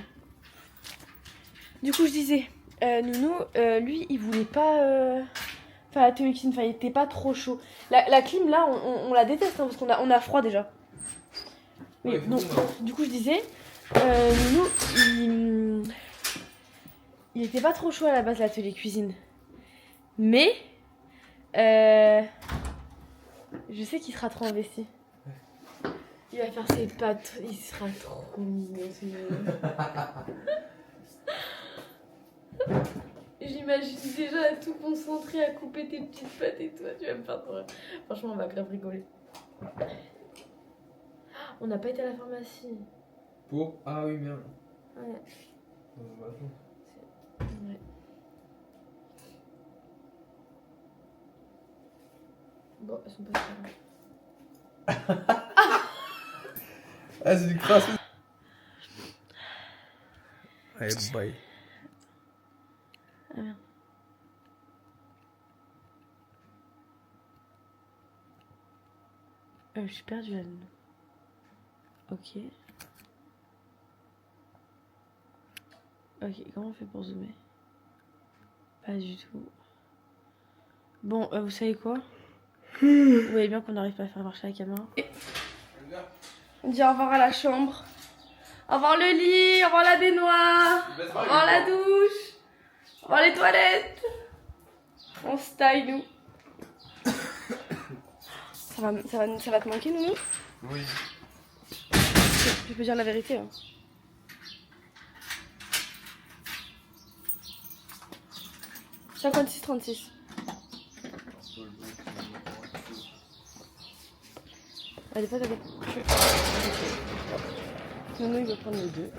Du coup, je disais, Nounou, lui, il voulait pas. Enfin, l'atelier cuisine, il était pas trop chaud. La clim, là, on la déteste hein, parce qu'on a froid déjà. Oui, Ouais, donc, du coup, je disais, Nounou, il était pas trop chaud à la base, l'atelier cuisine. Mais, je sais qu'il sera trop investi. Il va faire ses pattes, il sera trop mignon. J'imagine déjà à tout concentrer, à couper tes petites pattes et toi, tu vas me faire trop rire. Franchement, on va grave rigoler. On n'a pas été à la pharmacie. Pour. Ah oui, merde. Ouais. Ouais. Bon, elles sont pas sûres. Ah, c'est du crasse. Allez, bye. Ah merde. Je suis perdue là. Ok. Ok, comment on fait pour zoomer? Pas du tout. Bon, vous savez quoi? Vous voyez bien qu'on n'arrive pas à faire marcher la caméra. On dit au revoir à la chambre. Au revoir le lit, au revoir la baignoire, au revoir la douche, au revoir les toilettes. On se taille, nous. Ça va te manquer, Nounou? Oui. Tu peux dire la vérité. Hein. « 56-36. Allez, pas d'aller. Nounou, il va prendre les deux.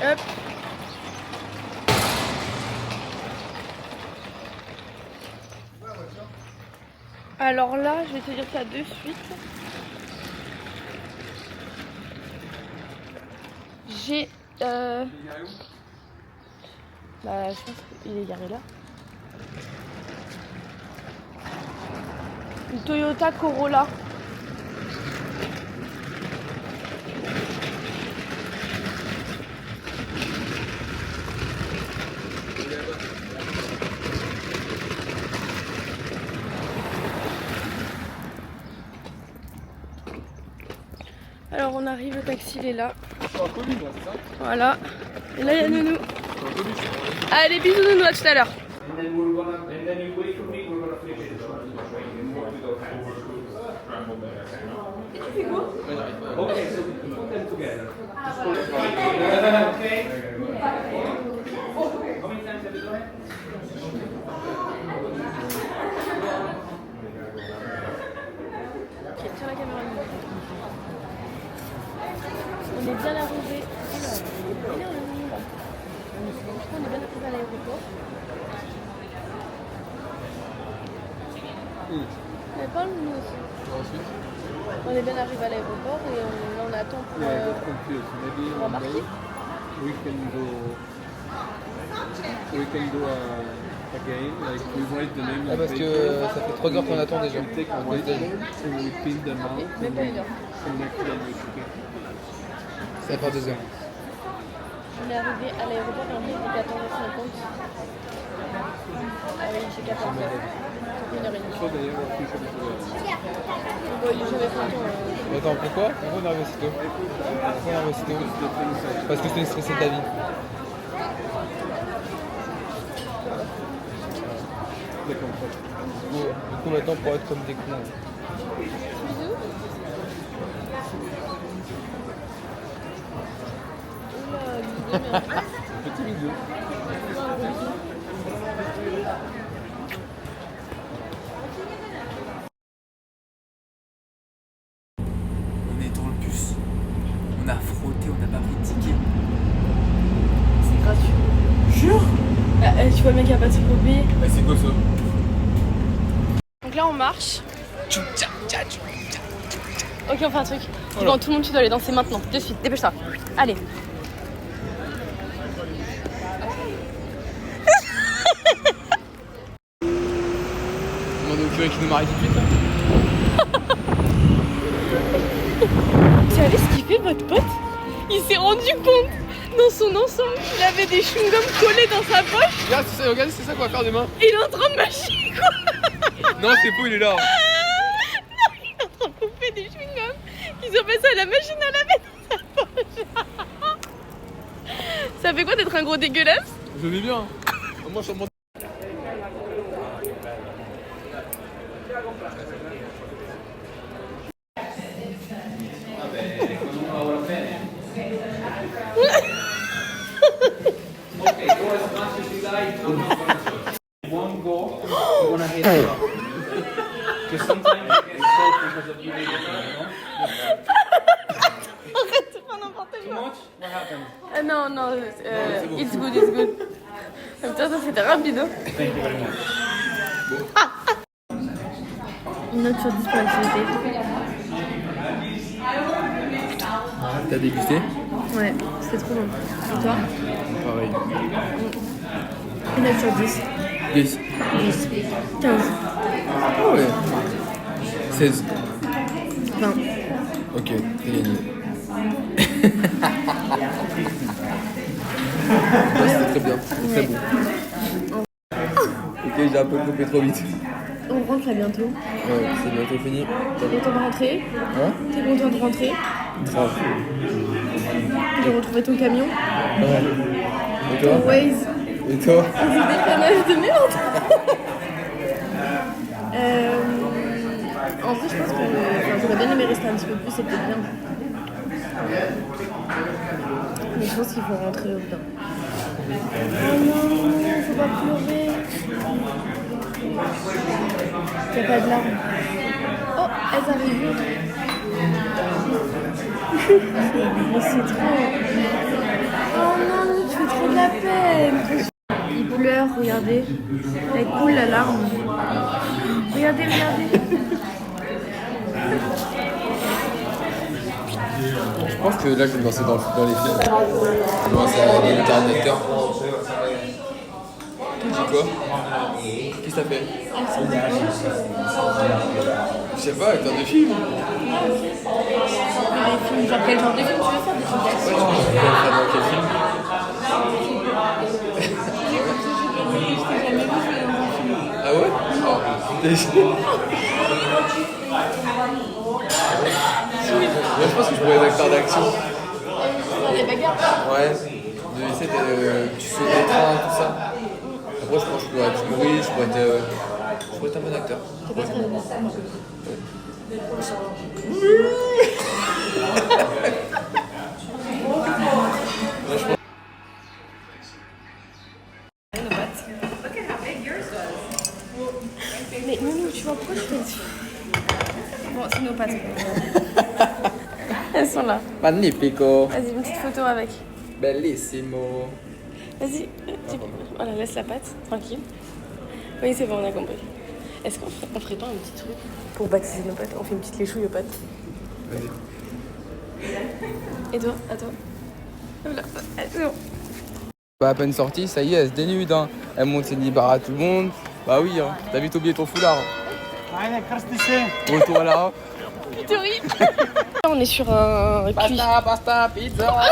Hop. Alors là, je vais te dire ça de suite. J'ai... Bah, je pense qu'il est garé là. Une Toyota Corolla. Alors on arrive, le taxi il est là. Voilà. Et là il y a Nounou. Allez, bisous Nounou, à tout à l'heure. Et tu fais quoi? Ok, tiens la caméra. On est bien arrivé. On est bien arrivé à l'aéroport. Mais pas le nous aussi. On est bien arrivé à l'aéroport et là on attend pour embarquer. We can do again, like we write the name. Ah, parce que ça fait 3 heures qu'on attend déjà. We take one and we pin them out. Même pas une heure. Connect them with the Ça va faire 2 heures. On est arrivé à l'aéroport et on est à 14h50. Ah oui, c'est 14h. Une heure et demie. So they are officially Bon, il est jamais content. Attends, pourquoi on est arrivé si tôt? Pourquoi on est arrivé si tôt? Parce que c'était stressé de la vie. Du coup maintenant pour être comme des cons. Oula, Petit vidéo. tu vois le mec qui a pas de payer. Mais c'est quoi ça? Donc là on marche. Ok, on fait un truc. Bon, tout le monde, tu dois aller danser maintenant, de suite, dépêche-toi. Allez. On demande au curé qui nous marie tout de suite. Vous savez ce qu'il fait, votre pote? Il s'est rendu compte dans son ensemble qu'il avait des chewing-gums collés dans sa poche. Regarde, c'est ça qu'on va faire demain. Et il est en train de mâcher quoi. Non, c'est faux, il est là. Non, il est en train de bouffer des chewing-gums. Ils ont fait ça à la machine à laver dans sa poche. Ça fait quoi d'être un gros dégueulasse? Je vais bien. Moi, je suis en mode. One go, you wanna hit it. Because sometimes it's cold because of you, you know? Arrête, c'est pas n'importe Too quoi. much? What happened? Non, non, it's good, it's good. Putain, ça c'était rapide. Hein. Thank you very much. Une note sur 10 pour l'activité. T'as dégusté? Ouais, c'était trop long. Et toi? Pareil. Une note sur 10. 10. 10. 15. Ah ouais. 16. 20. Ok, t'es gagné. C'était très bien, très bon. Ok, j'ai un peu coupé trop vite. On rentre là bientôt. Ouais, c'est bientôt fini. T'es content de rentrer? Hein? T'es content de rentrer? Grave. De retrouver ton camion? Ouais. Et toi? Ton Waze? Et toi? C'est des dépannages de merde. En vrai, je pense que j'aurais bien aimé rester un petit peu plus, c'est peut-être bien. Mais je pense qu'il faut rentrer au bain. Oh non, faut pas pleurer. Y'a pas de larmes. Oh, elles arrivent. Mais c'est trop. Oh non, tu fais trop de la peine. Il pleure, regardez. Elle coule la larme. Regardez, regardez. Je pense que là je vais me lancer dans les films. Je vais lancer à aller le caractère. Tu dis quoi? Qu'est-ce que ça fait? Je sais pas, acteur de film. Des films, genre quel genre de film tu veux faire? Des films d'action? Ouais, tu peux faire dans quel film? Ah ouais? Oh, moi je pense que je pourrais être acteur d'action. Dans des bagarres? Ouais. Tu sautes des trains, tout ça. Après je pense que je pourrais être humoriste, je pourrais être un bon acteur. T'es pas très honnête. Mais Nounou, tu vois pourquoi je fais dessus? Bon, c'est nos pattes. Elles sont là. Magnifico. Vas-y, une petite photo avec. Bellissimo. Vas-y, voilà, laisse la patte, tranquille. Oui, c'est bon, on a compris. Est-ce qu'on ferait pas un petit truc pour baptiser nos pattes? On fait une petite léchouille aux pattes. Vas-y. Et toi? À toi? Voilà, c'est bon. Pas à peine sortie, ça y est, elle se dénude. Hein. Elle monte ses nibards à tout le monde. Bah oui, hein. T'as vite oublié ton foulard. Retour à la. Théorie. On est sur un Pasta, pizza.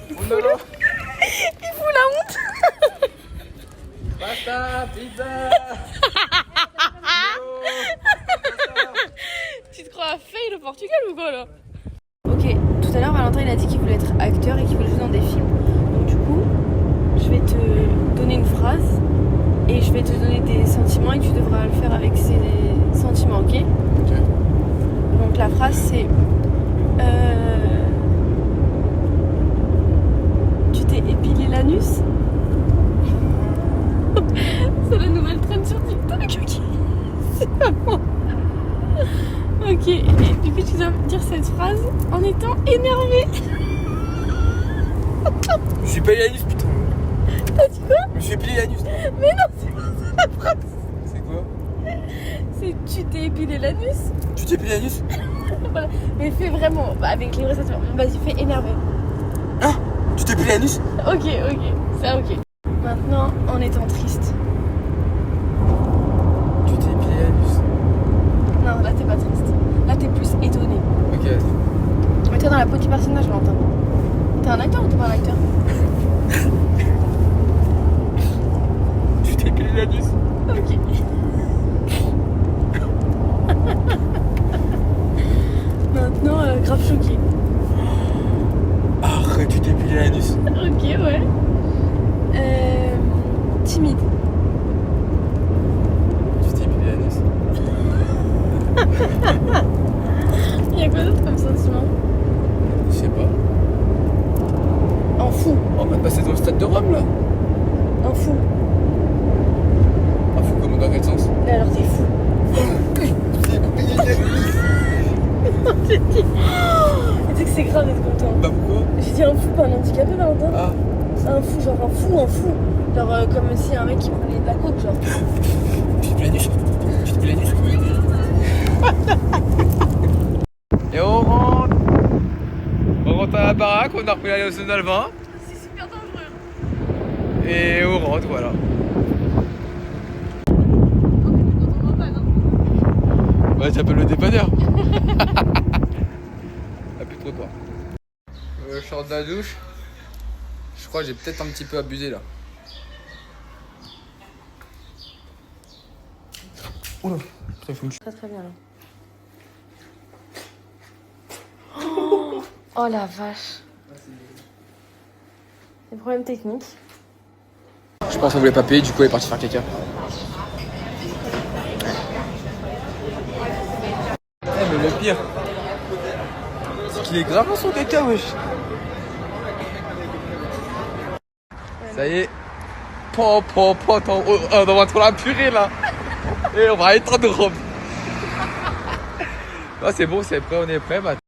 Il fout la honte. Pasta, pizza. Tu te crois à Faye le Portugal ou quoi là? Ok, tout à l'heure Valentin il a dit qu'il voulait être acteur et qu'il voulait jouer dans des films. Donc du coup, je vais te donner une phrase et je vais te donner des sentiments et tu devras le faire avec ces sentiments, ok? Ok. Donc la phrase c'est tu t'es épilé l'anus? C'est la nouvelle trend sur TikTok, ok? C'est vraiment... Ok, et du coup tu dois dire cette phrase en étant énervé. Je suis pas l'anus, putain. T'as dit quoi? Je me suis l'anus. Tu t'épiles l'anus? Voilà. Mais fais vraiment, bah, avec les vrais sentiments. Vas-y, fais énervé. Hein? Tu t'épiles l'anus? Ok, ça ok. Maintenant, en étant triste. Tu t'épiles l'anus. Non, là t'es pas triste. Là t'es plus étonné. Ok. Mais t'es dans la peau du personnage, Valentin. T'es un acteur ou t'es pas un acteur? Tu t'épiles l'anus? Ok. Maintenant, grave choqué. Arrête, tu t'épiles l'anus. Ok, ouais. Timide. Tu t'épiles l'anus. Il y a quoi d'autre comme sentiment? Je sais pas. Un fou. On va passer dans le stade de Rome là. Un fou. Ah, fou comment, dans quel sens? Mais alors t'es fou. J'ai dit. Tu sais que c'est grave d'être content. Bah pourquoi? J'ai dit un fou, pas un handicapé, Valentin. Ah. Un fou, genre un fou. Genre comme si un mec qui prenait de la coke, genre. Tu t'épiles l'anus? Tu t'épiles l'anus? Et on rentre. On rentre à la baraque, on a repris la National 20. C'est super dangereux. Et on rentre, voilà. Bah t'appelles le dépanneur. Y'a plus trop de temps. Je sors de la douche. Je crois que j'ai peut-être un petit peu abusé là. Oula, très fou. Très bien là. Oh la vache. Des problèmes techniques. Je pense qu'on voulait pas payer, du coup elle est partie faire caca. Eh mais le pire, c'est qu'il est grave dans son caca, wesh. Ça y est. On va trop la purée là. Et on va étendre de robe. Ah, c'est bon, c'est prêt, on est prêt, Matt.